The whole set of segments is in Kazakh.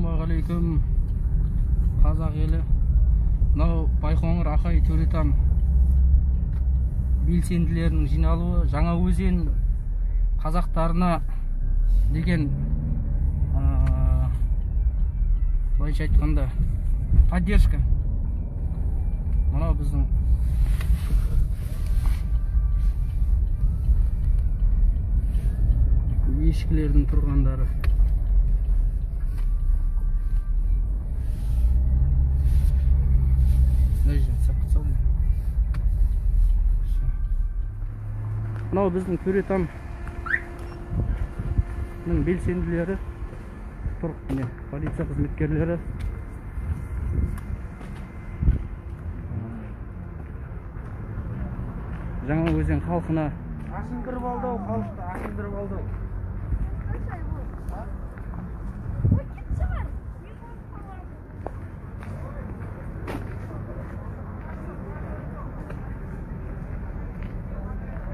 Ассалаумағалейкум қазақ елі. Мынау Байқоңыр Ақай Төретам белсенділерінің жиналуы Жаңаөзен қазақтарына деген былайша айтқанда поддержка. Мынау біздің ешкілердің тұрғандары. Мынау біздің Төретамның белсенділері тұр, полиция қызметкерлері. Жаңаөзен халқына ашындырып алды, халықты ашындырып алды.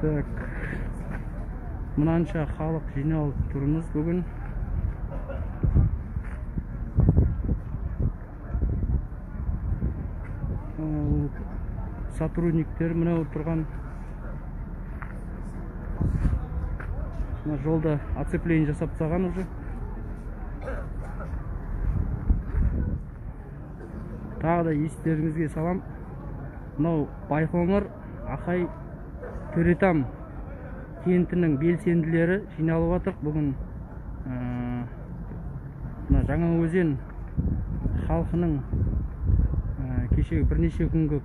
Так, мынанша халық жиналып тұрмыз бүгін. Сотрудниктер мына отырған. Жолда оцепление жасап тастаған уже. Тағы да естеріңізге салам. Мынау Байқоңыр Ақай Төретам кентінің белсенділері жиналып жатыр бүгін. Жаңаөзен халқының кешегі бірнеше күнгі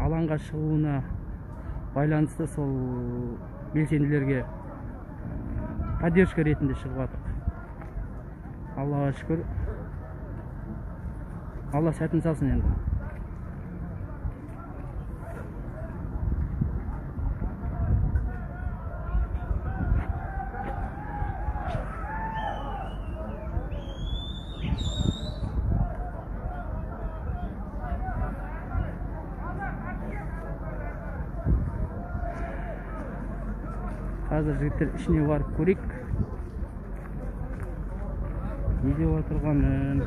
алаңға шығуына байланысты сол белсенділерге поддержка ретінде шығып жатыр. Аллаға шүкір. Алла сәтін салсын енді. Қазір жігіттер ішіне барып көрейік. Не деп отырғанын.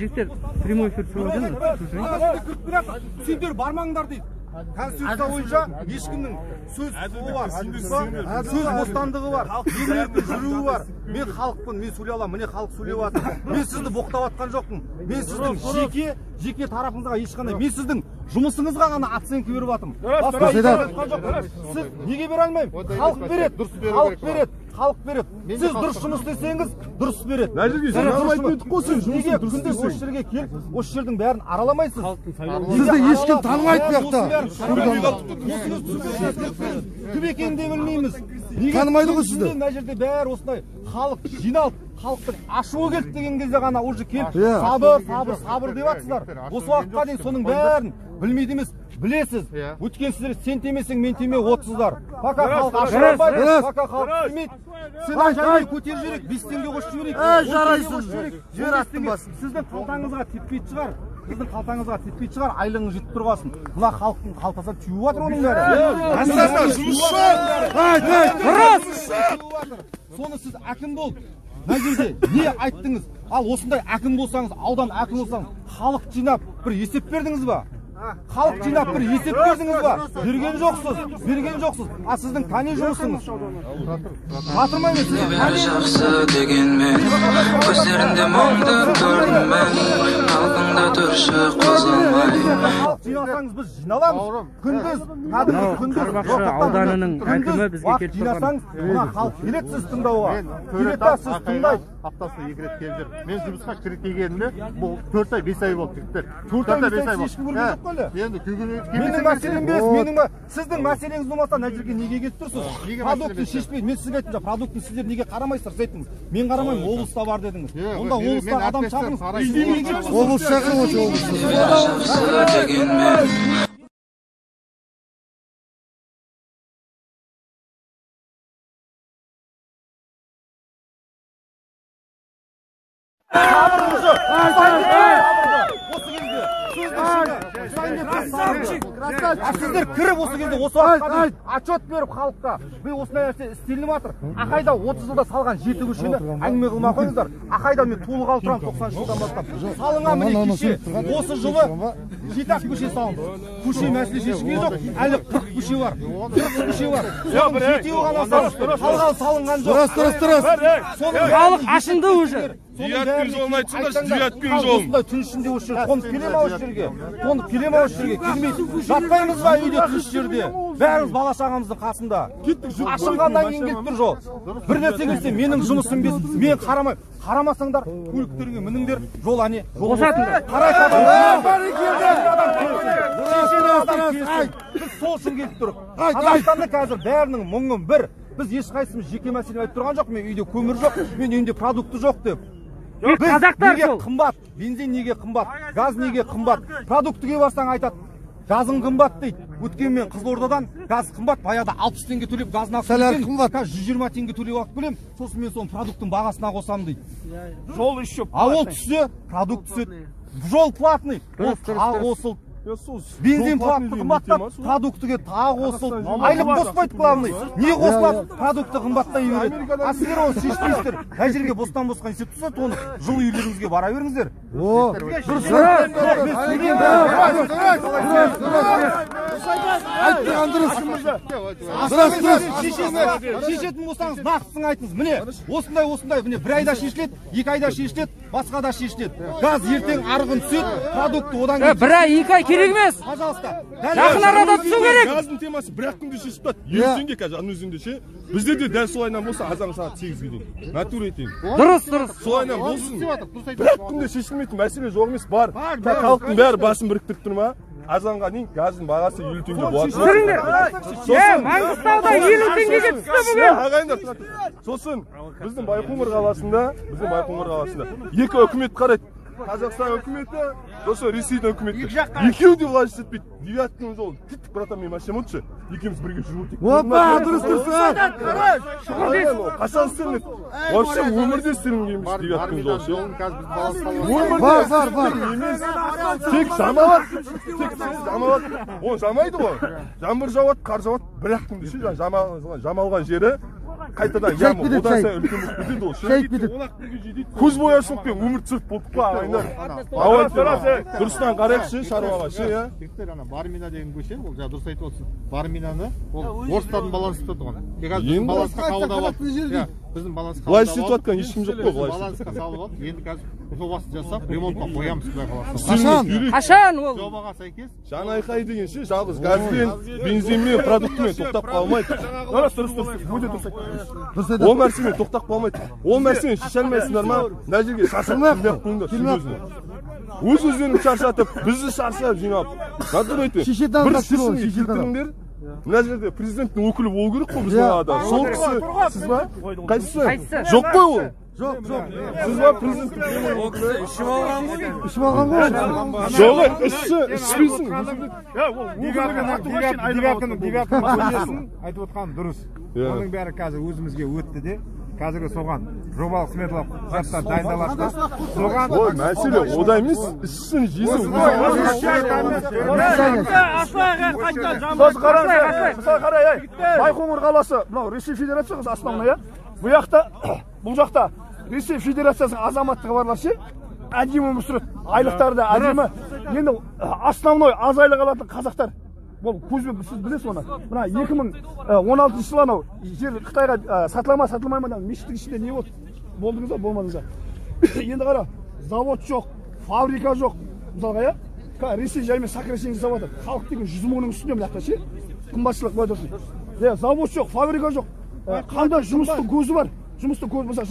Жігіттер прямой эфир сендер бармаңдар дейді. Конституция бойынша ешкімнің сөз құқығы бар, сөз бостандығы бар, еркін жүруі бар. Мен халықпын, мен сөйлей аламын, міне халық сөйлеп жатыр. Мен сізді боқтап атқан жоқпын. Мен сіздің жеке тарапыңызға ешқандай, мен сіздің жұмысыңызға ғана оценка беріп жатырмын. Сіз неге бере алмаймын? Халық береді, халық береді. Халық береді. Сіз дұрыс жұмыс істесеңіз, дұрыс береді. Неге күнде осы жерге келіп, осы жердің бәрін араламайсыз? Сізді ешкім танымайды бұяқта. Кім екенін де білмейміз. Танымайды ғой сізді. Мына жерде бәрі осындай халық жиналып, халықтың ашуы келді деген кезде ғана уже келіп, сабыр деп жатсыздар. Осы уақытқа дейін соның бәрін білмейді емес, білесіз. Өткен сіздер сен темесең, мен теме отсыздар. Пока халық ашырамайды, пока халық демейді. Сен ажайы көтер жүрек, 5 теңге қосып жіберейік. Жарайсың, жер аттың басын. Сіздің қалтаңызға теппейді шығар. Сіздің қалтаңызға теппейді шығар, айлығыңыз жетіп тұрғасын. Мына халықтың қалтасына түйіп жатыр оның бәрі. Соны сіз әкім болып, мына жерде не айттыңыз? Ал осындай әкім болсаңыз, аудан әкім болсаңыз, халық жинап бір есеп бердіңіз ба? Халық жинап бір есеп бердіңіз ба? Берген жоқсыз. А сіздің тани жұмысыңыз. Батырмаймын сіз. Бәрі жақсы дегенмен, көздерінде мұңды көрдім мен. Халқыңда тұршы қозғалмай. Халық жинасаңыз біз жиналамыз. Күндіз, Қарбақшы ауданының әкімі бізге келіп тұрған. Мына халық келеді сіз тыңдауға. Келеді сіз тыңдайды. Аптасына 2 рет келдім. Мен жұмысқа кіріп келгенімде бұл 4 ай 5 ай болды жігіттер. 4 ай 5 ай болды. Енді менің мәселем емес, сіздің мәселеңіз болмаса мына жерге неге келіп тұрсыз? Продуктты шешпейді. Мен сізге айттым, продуктты сіздер неге қарамайсыздар? Сіз айттыңыз. Мен қарамаймын, облыста бар дедіңіз. Онда облыста адам шағыңыз. облыс шағын Yaşaqsa degenmen Сіздер кіріп осы кезде осы уақытқа отчет беріп халыққа мен осындай нәрсе істелініп жатыр. Ақайда 30 жылда салған 7 көшені әңгіме қылмай қойыңыздар. Ақайда мен туылғалы тұрамын 90 жылдан бастап. Салынған міне кеше осы жылы 7 көше салынды. Көше мәселе шешілген жоқ. Әлі 40 көше бар. 40 көше бар. Жетеуі ғана салынған салынған жоқ. Халық ашынды уже. Девяткин жолын айтсыңдаршы, девяткин жолын. Осындай түн ішінде осы жерге қонып келем ау жерге. Қонып келем ау жерге. Келмейді. Жатпаймыз ба үйде тыныш жерде? Бәріміз бала шағамыздың қасында. Ашынғаннан кейін келіп тұр жол. Bir нәрсе келсе менің жұмысым без. Мен қарамасаңдар көліктеріңе мініңдер. Жол әне. Босатыңдар. Қарай біз сол үшін келіп тұрық. Қазақстанда қазір бәрінің мұңын бір. Біз ешқайсымыз жеке мәселе айтып тұрған жоқ. Мен үйде көмір жоқ, мен үйімде продукты жоқ деп. Қазақтар неге қымбат? Бензин неге қымбат? Газ неге қымбат? Продуктіге барсаң айтады. Газың қымбат дейді. Өткен мен Қызылордадан газ қымбат, баяғыда 60 теңге төлеп газын алып келсем, қазір 120 теңге төлеп алып келем. Сосын мен соны продукттың бағасына қосамын дейді. Жол еще. А ол түссе, продукт түседі. Жол платный. Ол тағы қосылды. Бензин қымбаттап, продуктіге тағы қосылды. Айлық қоспайды главный. Не қосылады? Продукты қымбаттай береді. А сіздер оны шешпейсіздер. Қай жерге бостан-босқа есеп түседі, оны жылы үйлеріңізге бара беріңіздер. Шешетін болсаңыз нақтысын айтыңыз. Міне, осындай, міне, бір айда шешіледі, 2 айда шешіледі, басқа да шешіледі. Газ ертең арғын түседі, продукты одан кейін. Бір ай, 2 ай керек емес. Пожалуйста. Жақын арада түсу керек. Газдың темасы бір-ақ күнде шешіп тұрады. Ертеңге қазір ана өзінде ше. Бізде де дәл солайынан болса азан сағат 8-ге дейін. Натура етейін. Дұрыс. Солайынан болсын. Бір-ақ күнде шешілмейтін мәселе жоқ емес, бар. Халықтың бәрі басын біріктіріп тұр ма? Азанға дейін газдың бағасы 50 теңге болады. Жүріңдер. Маңғыстауда 50 теңгеге түсті бүгін. Ағайындар, сосын біздің Байқоңыр қаласында екі үкімет қарайды. Қазақстан үкіметі, сосын Ресейдің үкіметі. Екеуі де власть етпейді. Девяткин жол. Кеттік, братан, мен машинам өтші. Екеуміз бірге жүріп өтейік. Опа, дұрыс. Қашан істелінеді? Вообще өмірде істелінгенбіз Девяткин жол. Тек жамалат. Оны жамайды ғой. Жаңбыр жауады, қар жауады. Бір-ақ күнде ше, жамалған жері қайтадан ямы одан сайын үлкен болып кетеді ол. Көз бояушылық пен өмір түсіріп болдық па ағайындар. Дұрыстан қарайықшы шаруаға ше, я. Бармина деген көше, ол жаңа дұрыс айтып отырсың. Барминаны ол орыстардың балансы тұтады оған. Балансқа қабылдап алды. Біздің балансқа былай істетіп жатқан ешкім жоқ қой, былай. Балансқа салып алып, енді қазір жобасын жасап, ремонтқа қоямыз Құдай қаласа. Қашан ол? Жобаға сәйкес. Жанайқай деген ше, жалғыз газбен, бензинмен, продуктымен тоқтап қалмайды. Дұрыс. Ол нәрсемен тоқтап қалмайды. Ол нәрсемен шеше алмайсыңдар ма? Мына жерге шаршатып келмей-ақ қойыңдар, өз-өздерін шаршатып, бізді шаршап жинап. Натура айтты. Бір шешімге келтіріңдер. Мына жерде президенттің өкілі болу керек қой біздің қалада. Сол кісі сіз ба? Қайсысы? Жоқ қой ол. Жоқ. Сіз ба президенттің өкілі? Ішіп алған ғой. Жоқ, ішпейсің. Девяткин айтып отқан дұрыс. Оның бәрі қазір өзімізге өтті де. Қазіргі соған жобалық сметалық құжаттар дайындалады. Соған ой, мәселе ода емес, ішсін, жесін. Байқоңыр қаласы, мынау Ресей Федерациясы основной, бұл жақта Ресей Федерациясының азаматтығы барлар ше, әдемі өмір сүреді, айлықтары да әдемі. Енді основной аз айлық алатын қазақтар. Бұл көзбен сіз білесіз оны. Мына 2016 жылы анау жер Қытайға сатылмай ма мешіттің ішінде не болды? Болдыңыз ба, болмадыңыз ба? Енді қара, завод жоқ, фабрика жоқ. Мысалға, я? Ресей жаймен сокращение жасап жатыр. Халық деген 100 мыңның үстінде мына жақта ше. Қымбатшылық былай тұрсын. Завод жоқ, фабрика жоқ. Қандай жұмыстың көзі бар? Жұмыстың көзі болса,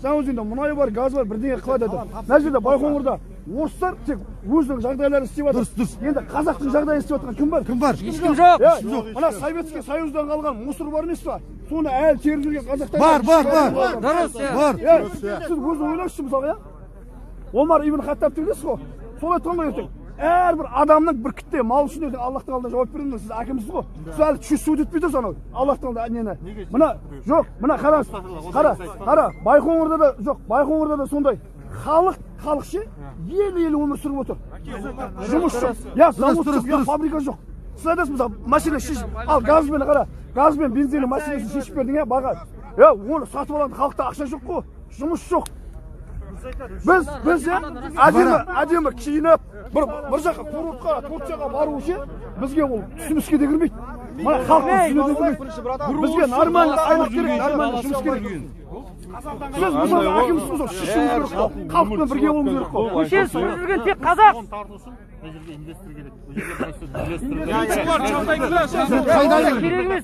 Жаңаөзенде мұнай бар, газ бар, бірдеңе қылады. Мына жерде Байқоңырда орыстар тек өзінің жағдайларын істеп жатыр. Дұрыс. Енді қазақтың жағдайын істеп жатқан кім бар? Ешкім жоқ. Мына Советский Союздан қалған мусор бар емес па? Соны әлі теріп жүрген қазақтар бар. Дұрыс. Сіз өзі ойлаңызшы мысалға, Омар ибн Хаттаб білесіз ғой. сол айтқан ғой ертең. Әрбір адамның бір кітте мал үшін ертең Аллахтың алдында жауап беремін. Сіз әкімсіз ғой. Сіз әлі түсіп өтпей тұрсыз анау. Аллахтың алдында нені. Мына жоқ, мына қараңыз. Қара, Байқоңырда да жоқ, Байқоңырда да сондай. Халық ше, ел өмір сүріп отыр. Жұмыс жоқ. Я завод жоқ, я фабрика жоқ. Сіз айтасыз, машина шешіп, ал газбен қара, газбен бензиннің машинасын шешіп бердің, баға. Оны сатып алатын халықта ақша жоқ қой, жұмыс жоқ. Біз әдемі киініп, бір жаққа курортқа бару үшін бізге ол түсімізге де кірмейді. Мына халықтың түсіне де кірмейді. Бізге нормальный айлық керек, нормальный жұмыс керек. Сіз мысалы әкімсіз ғой, шешіміз керек қой, халықпен бірге болуымыз керек қой. Көше жүрген тек қазақ. Инвестор керек. Керек емес.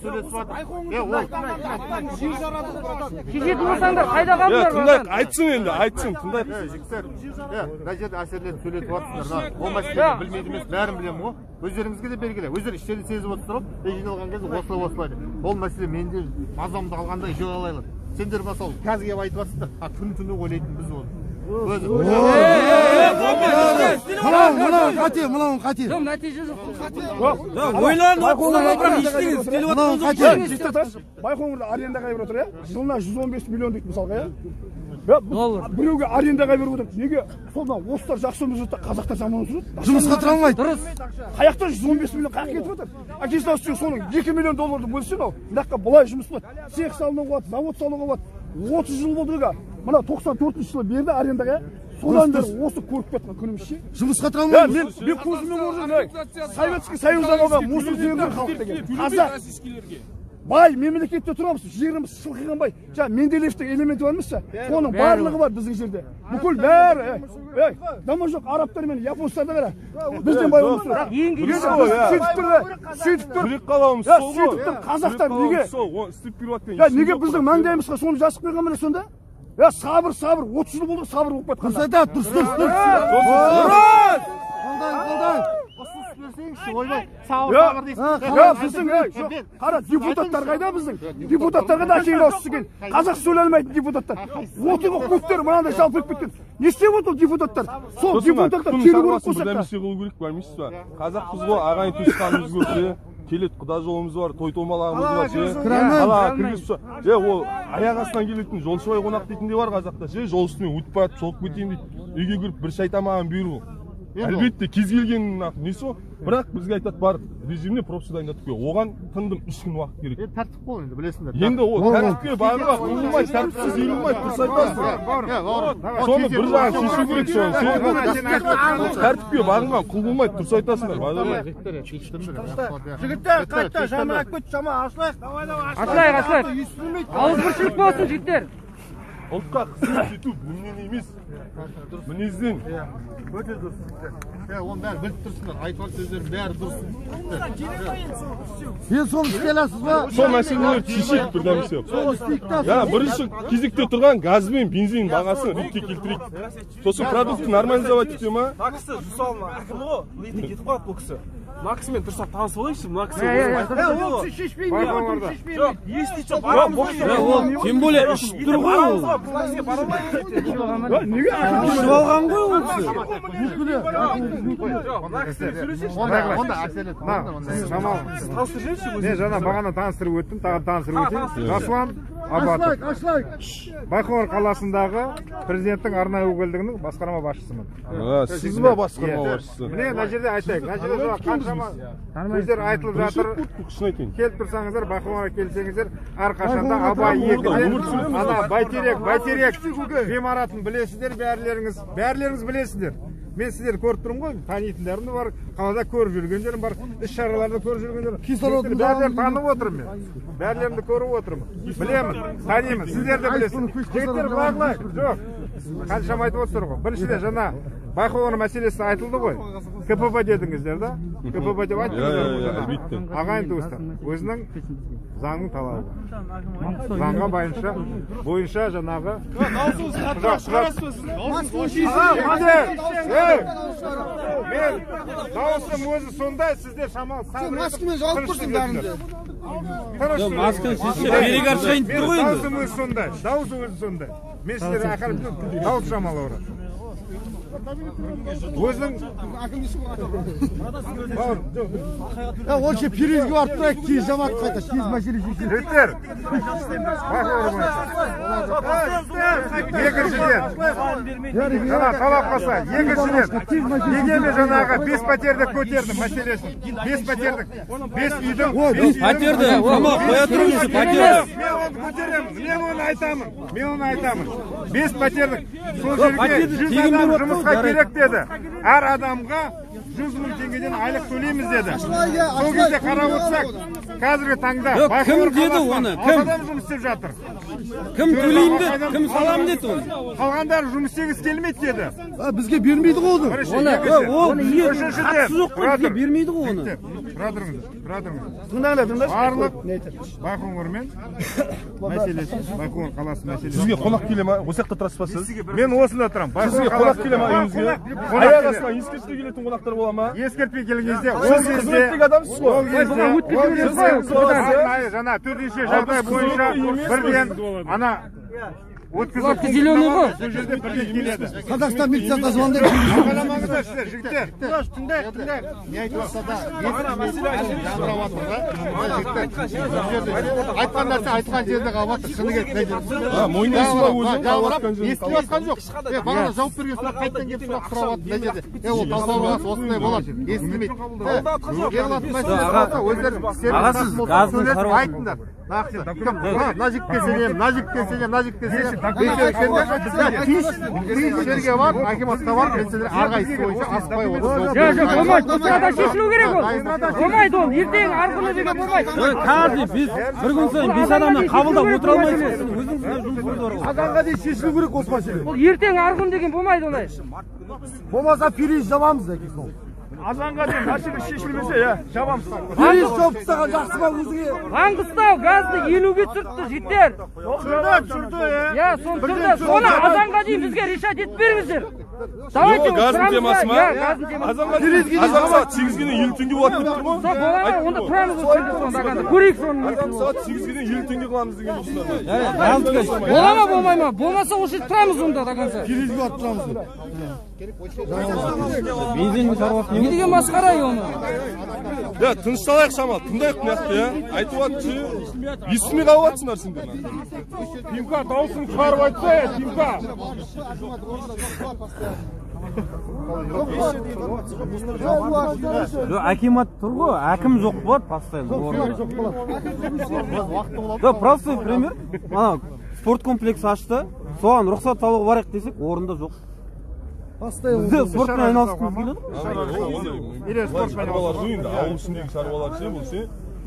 Шешетін болсаңдар қайда қалдыңдар? Тыңдайық, айтсын енді, айтсын, тыңдайық. Мына жерде әсерлерді сөйлетіп жатсыңдар. Ол мәселені білмейді емес, бәрін білемін ғой. Өздеріңізге де белгілі. Өздері іштерін сезіп отырсыздар ғой. Жиналған кезде осылай. Ол мәселе менде мазамды алғанда жол алайлар. Сендер мысалы қазір келіп айтып жатсыңдар. Күн-түні ойлайтын біз оны. Мынау қате. Жоқ, нәтиже жоқ. Ойланып отырсыздар, бірақ ештеңе істеліп отырсыз. Байқоңырда арендаға беріп отыр, жылына 115 миллион дейді мысалға, біреуге арендаға беріп отыр. Неге? Солдан орыстар жақсы өмір сүреді, қазақтар жаман өмір сүреді. Жұмысқа тұра алмайды. Дұрыс. Қаяқтан 115 миллион қаяқ кетіп отыр? Әкесін өстен соның 2 миллион долларды бөлсең ау, мынаққа былай жұмыс болады. Цех салынуға болады, завод салуға болады. 30 жыл болды ға. Мына 94 жылы берді арендаға. Содан бері осы көріп кеткен күніміз ше. Жұмысқа тұра алмайды. Мен көзіммен көрдім. Советский Союзда қалған мусор жерден халық деген. Қазақ. Бай мемлекетте тұрамыз, жеріміз шылқиған бай. Жаңа Менделеевтің элементі бар емес пе? Соның барлығы бар біздің жерде. Бүкіл бәрі. Дама жоқ, арабтар мен японстарда қара. Бізден бай өмір сүреді. Сөйтіп тұр. Білек қалауымыз сол ғой. Сөйтіп тұр қазақтар неге? Неге біздің маңдайымызға соны жазып қойған міне сонда? Сабыр, 30 жыл болды сабыр болып кетқан. Дұрыс айтады, дұрыс. Қолдайын. Біздің, қара, депутаттар қайда біздің? Депутаттарға да әкең дауысы келді. Қазақ сөйлей алмайтын депутаттар. Отығы көптер мынандай жалпы кеткен. Не істеп отыр депутаттар? Сол депутаттар келу керек қосақта. Бірдемесе қылу керек, білмейсіз ба? Қазақпыз ғой, ағайын туысқанымыз көп. Келет құда жолымыз бар, той томалағымыз бар. Ол аяқ астынан келетін жолшыбай қонақ дейтіндей бар қазақта. Жол үстімен өтіп барып, соғып кетейін дейді. Үйге кіріп бір шай тамағын бұйыру. Әлбетте кез келгеннің несі ғой. Бірақ бізге айтады бар режиміне пропуск дайындатып қой. Оған тындым 3 күн уақыт керек. Тәртіп бол енді білесіңдер. Енді ол тәртіпке бағынба, қуылмай, тәртіпсіз елілмай, дұрыс айтасың. Соны бір жағын шешу керек соны. Тәртіпке бағынған, қуылмай, дұрыс айтасыңдар. Жігіттер, қайтта, жама әкпет, жама ашылайық. Ашылайық. Ауызбіршілік болсын, жігіттер. Ұлтқа қызмет ету міннен емес, мінезден. Өте дұрыс. Оны бәрі біліп тұрсыңдар, айтқан сөздердің бәрі дұрыс. Сен соны істей аласыз ба? Сол мәселелерді шешейік бірдемесе. Бірінші кезекте тұрған газ бен бензин бағасын ретке келтірейік. Сосын продукты нормализовать ете ма? Мына кісі Жусалына әкім ғой, лейтен кетіп қалады бұл кісі. Мына кісімен дұрыстап таныс болайыншы, мына кісі. Ол кісі шешпейді. Жоқ, естейді жоқ, барамыз. Тем более ішіп тұр ғой ол. Неге ішіп алған ғой ол кісі. Онда әсерлет. Мен жаңа бағана таныстырып өттім, тағы таныстырып өтейін. Жасұлан Абатов. Байқоңыр қаласындағы президенттің арнайы өкілдігінің басқарма басшысымын. Сіз ба басқарма басшысы? Міне мына жерде айтайық. Мына жерде қаншама сөздер айтылып жатыр. Келіп тұрсаңыздар, Байқоңырға келсеңіздер, әрқашанда Абай 2-де ана Бәйтерек ғимаратын білесіздер, бәрілеріңіз білесіздер. Мен сіздер көріп тұрмын ғой, танитындарым да бар, қалада көріп жүргендерім бар, іс-шараларда көріп жүргендерім. Бәрлерін танып отырмын мен. Бәрлерімді көріп отырмын. Білемін, танимын, сіздер де білесіздер. Жігіттер бағылай, жоқ. Қаншама айтып отырсыздар ғой. Біріншіде жаңа Байқоңыр мәселесі айтылды ғой. КПП дедіңіздер да? КПП деп айттыңыздар. Ағайын туыстар, өзінің заңның талабы. Заңға бойынша жаңағы мен дауысым өзі сондай, сіздер шамалы сен маскамен жауып тұрсың бәрінде. Дауысым өзі сондай, дауысы өзі сондай. Мен сіздер ақырып дауыс шамалы ұрады. өзің Ол ше перезге барып тұрайық, тез жамат қайта, тез мәселе шешіледі. жігіттер екіншіден жаңа талап қылса екіншіден неге мен жаңағы 5 пәтерді көтердім мәселесін 5 пәтердік 5 үйдің пәтерді қоя тұрыңыз, пәтер. мен оны көтеремін, мен оны айтамын 5 пәтердік сол жерге 100 адам жұмысқа керек деді, әр адамға 100 мың теңгеден айлық төлейміз деді. Сол кезде қарап отырсақ, қазіргі таңда кім деді оны? Кім? адам жұмыс істеп жатыр. Кім төлейм деді? Кім салам деді оны? Қалғандары жұмыс істегісі келмейді деді. Бізге бермейді ғой оны. Ол бізге қатысы жоқ қой, бізге бермейді ғой оны. Тыңдаңдар. Барлық Байқоңыр мен мәселесі, Байқоңыр қаласы мәселесі. Сізге қонақ келе ма? Осы жақта тұрасыз ба сіз? Мен осында тұрам. Сізге қонақ келе ма үйіңізге? Аяқ астынан ескертпей келетін қонақтар бола ма? Ескертпей келген кезде, Сіз қызметтік адамсыз ғой. жаңа төтенше жағдай бойынша бірден ана Лапки зеленый ғой. Сол жерде бірден келеді. Қазақстан милициясына звондап Қаламаңыздар сіздер, жігіттер. тыңдайық. Не айтып жатса да, айтқан нәрсе айтқан жерде қалып жатыр. Шыны керек мойындайсыз ба өзің? естіп жатқан жоқ. Бағана жауап берген сұрақ қайттан келіп сұрақ сұрап жатыр мына жерде. Ол талқылауға осындай болады. Естілмейді. Берілатын мәселе болса өздері айтыңдар. Мына жігітке сенемін, мына жігітке сенемін, мына жігітке сенемін. Жерге бар, акиматқа бар, мен сендер әрқайсысы бойынша асықпай отырып. Болмайды, осылада шешілу керек ол. Болмайды ол, ертең арқылы деген болмайды. Қазір біз бір күн сайын 5 адамнан қабылдап отыра алмаймыз. Азанға дейін шешілу керек осы мәселе. Ол ертең арқылы деген болмайды олай. Болмаса перез жабамыз әкесі ол. Азанға дейін мәселе шешілмесе, жабамыз. Перез жауып тастаған жақсы ма өзіңе? Маңғыстау газды 50-ге түсіртті жігіттер. Түсірді, Я, соны түсірді. Соны азанға дейін бізге решать етіп беріңіздер. Давайте газдың темасы ма? газдың темасы. Азан сағат 8-ге дейін 50 теңге болады деп тұр ма? Болады, онда тұрамыз осы жерде сонда. Көрейік соны. Азан сағат 8-ге дейін 50 теңге қыламыз деген ұсынар. Бола ма, болмай ма? Болмаса осы жерде тұрамыз онда да конца. Перезге барып тұрамыз. Бензиннің шаруасы не деген масқара оны? Я, тынышталайық шамал, тыңдайық мына жақта, я. Айтып жатшы, естімей қалып жатсыңдар сендер. Тимка, дауысын шығарып айтса, Тимка. Акимат тұр ғой, әкім жоқ болады постоянно. Простой пример. Спорт комплекс ашты, соған рұқсат алуға барайық десек, орында жоқ. Бізде спортпен айналысқымыз келеді ғой. Шаруалар жиында, ауыл ішіндегі шаруалар ше, бұл ше,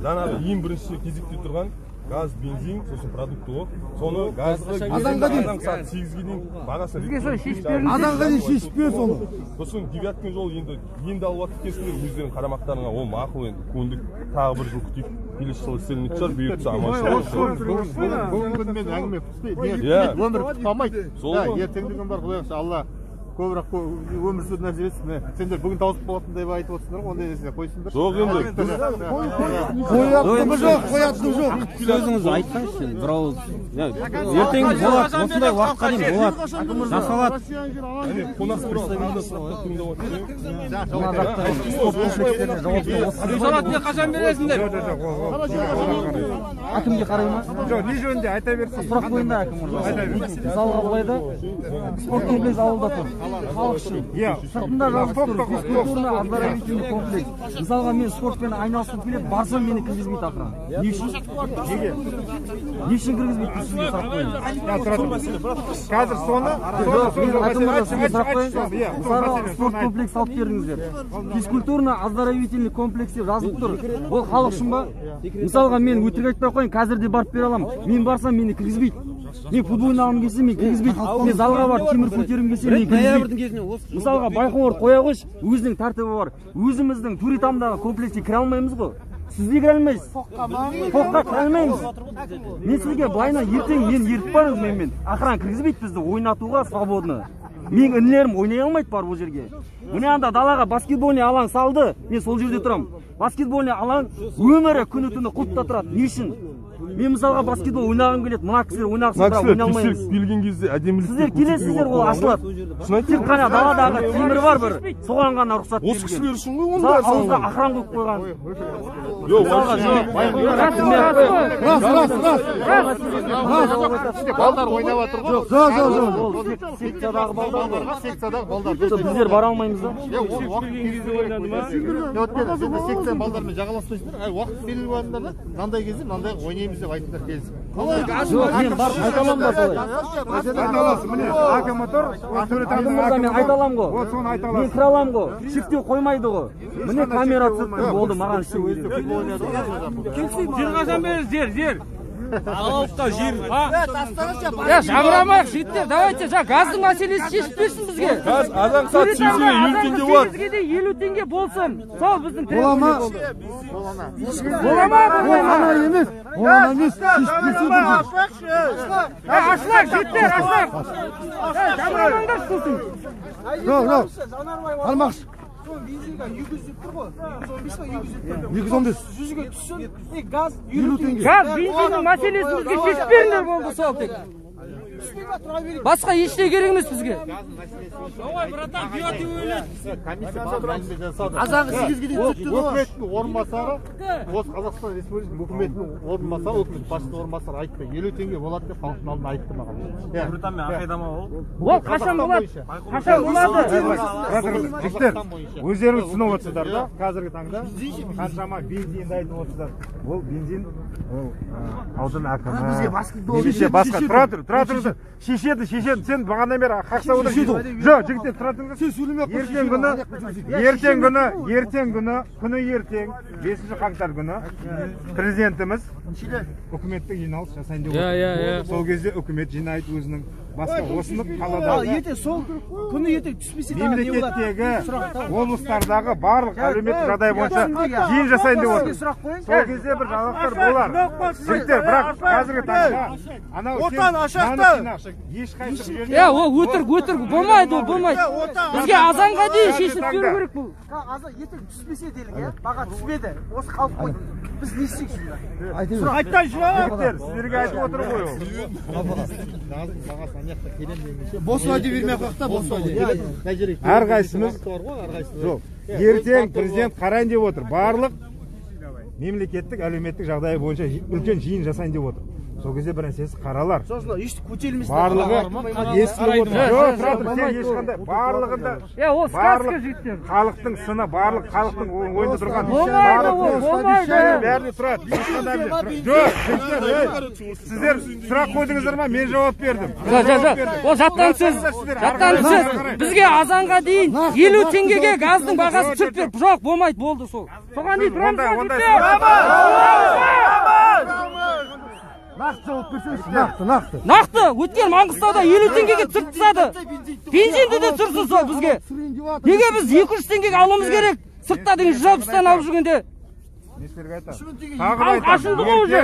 жаңағы ең бірінші кезекте тұрған газ, бензин, сосын продукты ғой. Соны газды Азанға дейін 8-ге дейін бағасын Азанға дейін шешіп бер соны. сосын девяткин жол енді алып жатып кесіңдер өздерінің қарамақтарына, ол мақұл енді көндік, тағы бір жыл күтейік, келесі жылы істелінетін шығар, бұйыртса аман шығар. Бүгінгі күнмен әңгіме күтпейді. Өмір күтіп қалмайды. Ертең деген бар, құдай қаласа Алла көбірек өмір сүру нәрсе емес. Сендер бүгін тауысып болатындай айтып отырсыңдар ғой, ондай нәрсе қойсыңдар. Жоқ енді. Қоятыны жоқ, қоятыны жоқ. Сөзіңізді айтсаңызшы, бір ауыз. Ертең болады, осындай уақытқа дейін болады. Жасалады. Қонақ қашан бересіңдер? Әкімге қарай ма? Жоқ, не жөнінде айта берсін. Сұрақ қойында әкім ұрды. Мысалға былайда спорт комплекс ауылда тұр. Халық үшін. Сыртында жалғыз тұр. Физкультурный оздоровительный комплекс. Мысалға мен спортпен айналысқым келеді, барсам мені кіргізбейді ақыры. Не үшін? Неге? Не үшін кіргізбейді? Сізге сұрақ қойын. Қазір соны мысалға спорт комплекс алып бердіңіздер. Физкультурный оздоровительный комплекс деп жазылып тұр. Ол халық үшін ба? Мысалға мен өтірік айтпай қойын, қазір де барып бере аламын. Мен барсам мені кіргізбейді. Мен футбол ойнағым келсе мен кіргізбейді. Мен залға бар, темір көтерім келсе мен кіргізбейді. Мысалға Байқоңыр қоя қойшы, өзінің тәртібі бар. Өзіміздің Туритамдағы комплекске кіре алмаймыз ғой. Сіз де кіре алмайсыз. Тоққа кіре алмаймыз. Мен сізге былайына ертең мен ертіп барыңыз менімен. Ақыран кіргізбейді бізді ойнатуға свободны. Мен інілерім ойнай алмайды бар бұл жерге. Міне анда далаға баскетбольный алаң салды, мен сол жерде тұрам. Баскетбольный алаң өмірі күні түні құлыпта тұрады. Не үшін? Мен мысалға баскетбол ойнағым келеді, мына кісілер ойнағысы мына бірақ кісілер ойнай алмаймыз. тексеріп келген кезде әдемілік. Сіздер келесіздер, ол ашылады. Тек қана даладағы темір бар бір, соған ғана рұқсат берілген. Осы кісілер үшін ғой оны Мысалы бәрі ауызға салынған. охран қойып қойған. Жоқ, балдар ойнап жатыр ғой. Секциядағы балдар. Секциядағы балдар. Біздер бара алмаймыз да. Сен секция балдармен жағаласпайсыңдар. Уақыт белгілі болғанда да мынандай кезде мынандай ойнаймыз деп айтыңдар келісіп. Жоқ, мен барып айта аламын ба солай? Міне, акм тұр. Акым мырза, мен айта аламын ғой. Вот соны айта Мен аласың. кіре аламын ғой. Шектеу қоймайды ғой. Міне камера түсіп болды маған істеу керек. Жер қашан беріңіз, жер. Алауықта жер. Жабырамайық, жеттер, давайте, газдың мәселесі шешіп берсін бізге. Газ адам сат 8 50 теңге болады. 50 теңге болсын. Сол біздің Бола ма? Бола ма? Ана емес. Ана емес. Ашлар, жеттер, ашлар. Жабырамаңдар сосын. Жоқ. Алмақшы. 215. Газ, бензиннің мәселесін бізге шешіп беріңдер болды сол тек. Басқа ештеңе керек емес бізге. Азағы 8-ге дейін түсті ғой. Өкіметтің орынбасары, осы Қазақстан Республикасының үкіметінің орынбасары, үкімет басшысының орынбасары айтты. 50 теңге болады деп халықтың алдына айтты маған. Британмен ақайдама ол. Ол қашан болады? Қашан болады? Жігіттер, өздеріңіз түсініп отырсыздар да, қазіргі таңда қаншама бензинді айтып отырсыздар. Ол бензин аудан әкімі. Немесе басқа. Тұра тұрыңыздар. Шешеді. Сен бағанадан бері қақсап отырсың. Жоқ, жігіттер, тұра тұрыңыздар. Күні ертең 5 қаңтар күні президентіміз үкіметтік жиналыс жасайын деп отыр. Сол кезде үкімет жинайды өзінің басқа осыны қаладағы мемлекеттегі облыстардағы барлық әлеуметтік жағдай бойынша жиын жасайын деп отыр. Сол кезде бір жаңалықтар болар. Жігіттер, бірақ қазіргі таңда анау отан ашақты ешқайсы Ол өтірік болмайды, ол болмайды. Бізге азанға дейін шешіп беру керек бұл. Азан ертең түспесе делік, баға түспеді. Осы қалып қойды. Біз не істейік сонда? Айтайын жігіттер, сіздерге айтып отыр ғой ол. Бос уәде бермей қақта, бос уәде. Әрқайсымыз жоқ. Ертең президент қарайын деп отыр. Барлық мемлекеттік әлеуметтік жағдайы бойынша үлкен жиын жасайын деп отыр. Сол кезде бір нәрсесі қаралар. Барлығы естіліп отыр. Жоқ, сен ешқандай барлығында халықтың сыны, барлық халықтың ойында тұрған. Бәріне тұрады. Жоқ, сіздер сұрақ қойдыңыздар ма? Мен жауап бердім. Ол жаттан сөз. Бізге азанға дейін 50 теңгеге газдың бағасы түсіп бер. Жоқ, болмайды, болды сол. Соған дейін тұрамыз. Нақты. Өткен Маңғыстауда 50 теңгеге түсіріп тастады. Бензинді де түсірсін сол бізге. Неге біз 200 теңгеге алуымыз керек? Сыртта деген 160-тан алып жүргенде. Ашылды ғой уже.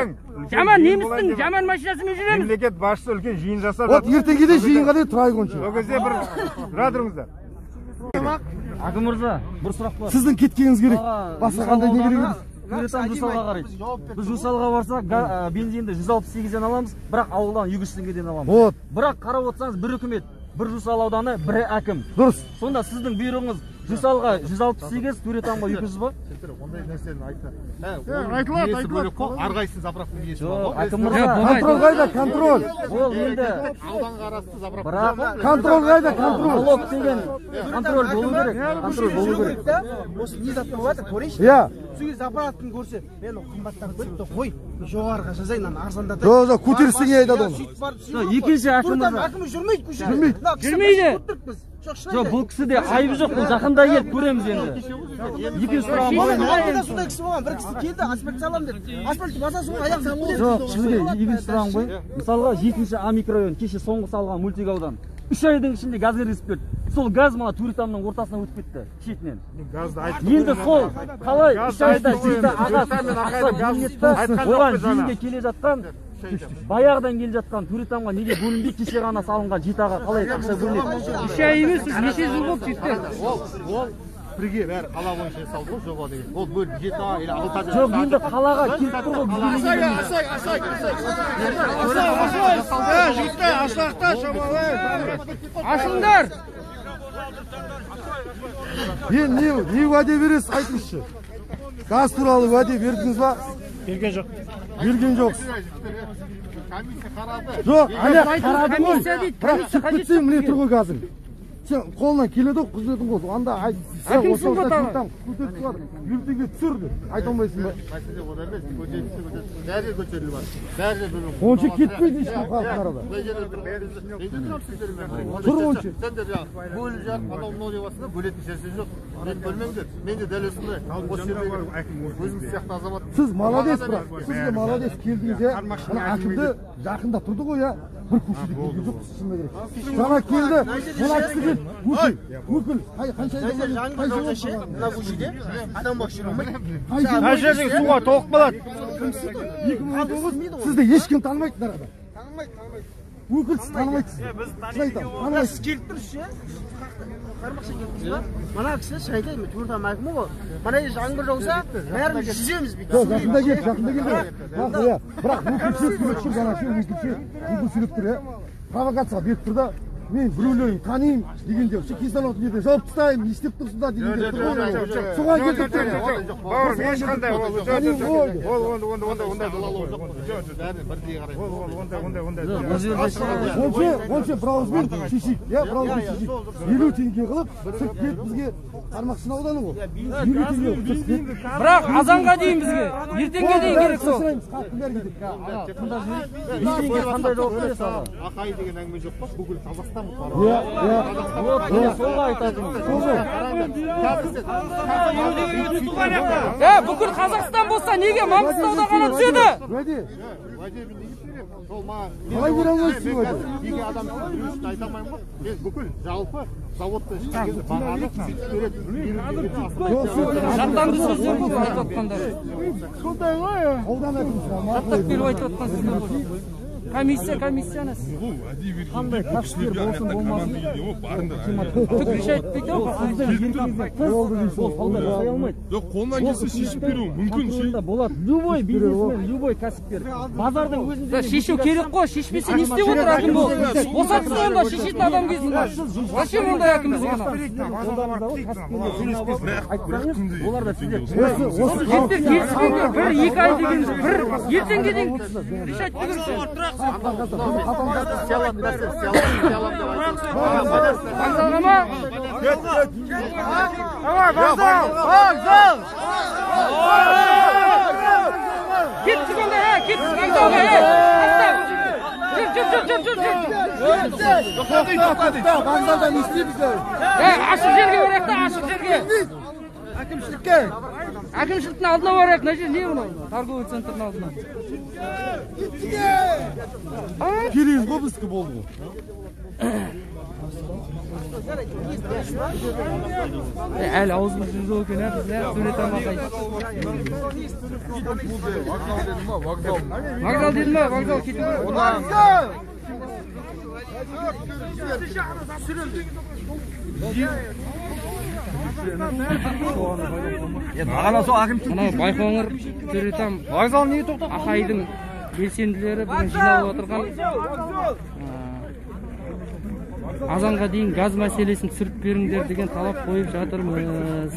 Жаман немістің жаман машинасымен жүреміз. Мемлекет басшысы үлкен жиын жасап жатыр. Ертеңге де жиынға дейін тұрайық онша. Сол кезде бір жатырыңыздар. Акым мырза, бір сұрақ бар. Сіздің кеткеніңіз керек. Басқа қандай не керек емес. Туретан Жусалға қарайды. Біз Жусалға барсақ, бензинді 168-ден аламыз, бірақ ауылдан 200 теңгеден аламыз. Бірақ қарап отырсаңыз, бір үкімет, бір Жусал ауданы, бір әкім. Дұрыс. Сонда сіздің бұйрығыңыз Жусалға 168, Туретанға 200 ба? Ондай нәрсені айтты. Айтылады. Арғайсын заправканың иесі бар ғой. Контроль қайда, контроль. Ол енді ауданға қарасты заправка. Бірақ контроль қайда, контроль. Налог деген контроль болу керек. Контроль болу керек. Осы не зат болып жатыр, көрейінші. Иә. Сөйге заправканы көрсе, мен ол қымбаттап кетті, қой. Жоғарыға жазайын, арзандатайын. Жоқ, көтерсе не айтады оны? Екінші әкімі жүрмейді көшеде. Жүрмейді. Жоқ, бұл кісіде айыбы жоқ, бұл жақында келіп көреміз енді. Екінші сұрағым бар. Сондай кісі болған, бір кісі келді, асфальт салам деді. Асфальтты басасы ғой, аяқ салып. Жоқ, сізге екінші сұрағым ғой. Мысалға 7-ші А микрорайон кеше соңғы салған мультигаудан 3 айдың ішінде газ кіргізіп берді. Сол газ мына Туретанның ортасына өтіп кетті, шетінен. Енді сол қалай 3 айда жеті ағасы оған жиынға келе жатқан, баяғыдан келе жатқан Туретанға неге бөлінбей кеше ғана салынған жеті аға қалай ақша бөлінеді? 3 ай емес, неше жыл болды жетті. бірге бәрі қала бойынша жасалды ғой жоба деген. Ол бөліп 7 ай или 6 ай. Жоқ, енді қалаға келіп тұр ғой. Жігіттер, ашылақта шамалай. Ашыңдар. Не уәде бересіз, айтыңызшы. Газ туралы уәде бердіңіз ба? Берген жоқ. Берген жоқсыз. Комиссия қарады. Жоқ, ана қарады ғой. Комиссия дейді. Бірақ түсіп кетсең міне тұр ғой газың. Сен қолынан келеді ғой құзыретін ғой. Анда айт. Әкімсің ғой тағы. Көтеріп тұр. Ертеңге түсірді. Айта алмайсың ба? Мәселе ода емес. Көтерілсе. Бәрі көтеріліп бар. Бәрі бөлім. Онша кетпейді ешкім халықтың арада. Тұр онша. Сендер бөліп жатып, анау мынау деп жатсыңдар, бөлетін жерсе жоқ. Мен бөлмеңдер. Мен де дәл осындай. Осы жерде өзім сияқты азамат. Сіз молодец, бірақ. Сізге молодец келдіңіз, иә. Ана әкімді жақында тұрды ғой, иә. Bir көшеде келген жоқ, шынында керек. Жаңа келді, мына кісі келді. Өкіл. Қанша мына көшеде адам бос жүре алмайды. Қай жерде суға толық болады. 2019 сізді ешкім танымайды нарада. Өкіл сіз танымайсыз. Шын айтамын, танымайсыз. Сіз келіп тұрсыз, қармақшы келдіңіз ба? Мына кісі шын айтайын, мен төрт әкімі ғой. Мына жаңбыр жауса, бәрін жүземіз бүйтіп. Жақында кел. Бірақ өкіл сөйлеп тұр, жаңа өкіл сөйлеп тұр, иә. Провокацияға беріп тұр да. Мен біреулерін танимын дегенде, Кесановтың жерде жауып тастаймын, не істеп тұрсыңдар дегенде тұр ғой. Соған келдік тұр. Бауырым, ешқандай онша бірауызбен шешейік, иә, бірауызбен шешейік. 50 теңге қылып, сырт келіп бізге Қармақшын ауданы ғой. 50 теңге қылып. Бірақ азанға дейін бізге, ертеңге дейін керек сол. Қандай жауап бересіз аға? Ақай деген әңгіме жоқ па? Бүкіл Қазақстан Солға айтатын. Бүкіл Қазақстан болса неге Маңғыстауда ғана түседі? Қалай көре алмайсың ғой? Неге адам үшін айта алмаймын ғой? Мен бүкіл жалпы заводта ішкен кезде бағаны сөйтіп береді. Жаттанды сөздер бұл айтып отқандар. Сондай ғой. Аудан әкімшісі. Жаттап беріп айтып отқан сөздер бұл. Комиссияны қандай кәсіпкер болсын болмасын түкіш айтпайды ғой. Жоқ, қолынан келсе шешіп беру мүмкін. Болады. Любой бизнесмен, любой кәсіпкер. Базардың өзінде шешу керек қой. Шешпесе не істеп отыр әкім бұл? Босатсын онда, шешетін адам келсін. Зачем ондай әкім бізге ғана? олар да сіздер. Жеттер келіспеңдер. Bir, екі ай деген бір ертеңге дейін решать деген сөз. Вокзалға ма? Вокзал! Кеттік онда, кеттік вокзалға. Жүр. Вокзалда не істейміздер? Ашық жерге барайық та, ашық жерге. Әкімшілікке. Әкімшіліктің алдына барайық. Мына жер не мынау? Торговый центрдің алдына. Керейіз ғой біздікі болды ғой. Әлі аузымыз жүзі өкен бізде сурет алмақайды. Вокзал дедім ба? Вокзал кету керек. Бағана сол әкімшілік. Мынау Байқоңыр Төретам Вокзал неге тоқтап? Ақайдың белсенділері бүгін жиналып отырған. Азанға дейін газ мәселесін түсіріп беріңдер деген талап қойып жатырмыз.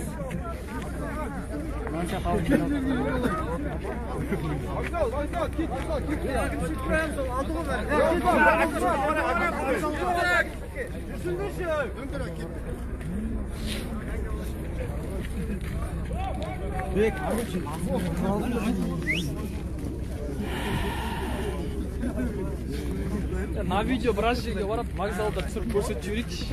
На видео біраз жерге барып, вокзалда түсіріп көрсетіп жіберейікші.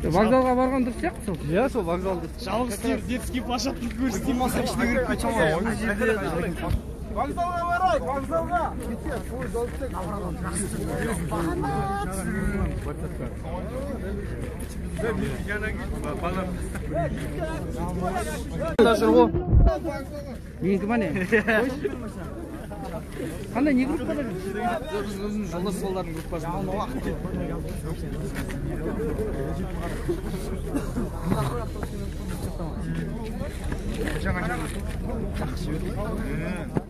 Вокзалға барған дұрыс сияқты сол. Иә, сол вокзалда. Жалғыз детский площадка көрсетейін болса, ішіне кіріп айта алмаймын. Вокзалға барайық, вокзалға. Менікі ма не? Қандай не группада жүрсіз? Біз өзіміз жолдас балалардың группасында. Жақсы